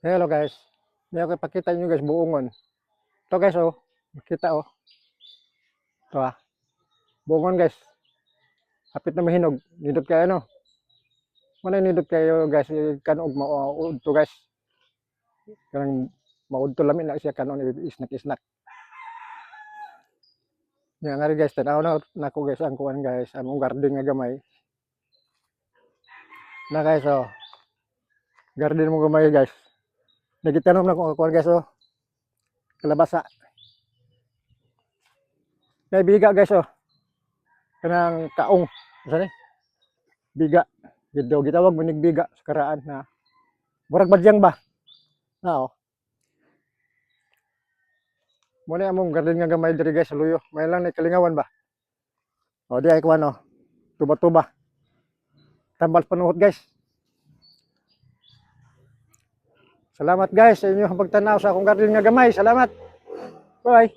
Hello guys. May ako ipakita nyo guys buongon. Ito guys oh. Makita oh. Ito ah. Buongon guys. Hapit na mahinog. Nindot kayo no. Muna nindot kayo guys. Kanog mauud to guys. Kanang mauud to lamin na siya kanon isnak-isnak. Nga nga rin guys. Tanaw na nako guys ang kuwan guys. Among garden nga gamay. Na guys oh. Garden mo gamay guys. Nagitanom na ko kuwan guys oh. Kalabasa. May biga guys oh. Kanang kaong. Saan eh? Biga. Gito gitawag mo biga sa karaan na. Murag badyang ba? Oo. Muna among garden nga gamay diri guys sa luyo. May lang ni kalingawan ba? O di ay kuan oh. Tuba-tuba. Tambal panuhot guys. Salamat guys sa inyong pagtanaw sa akong garden nga gamay. Salamat. Bye.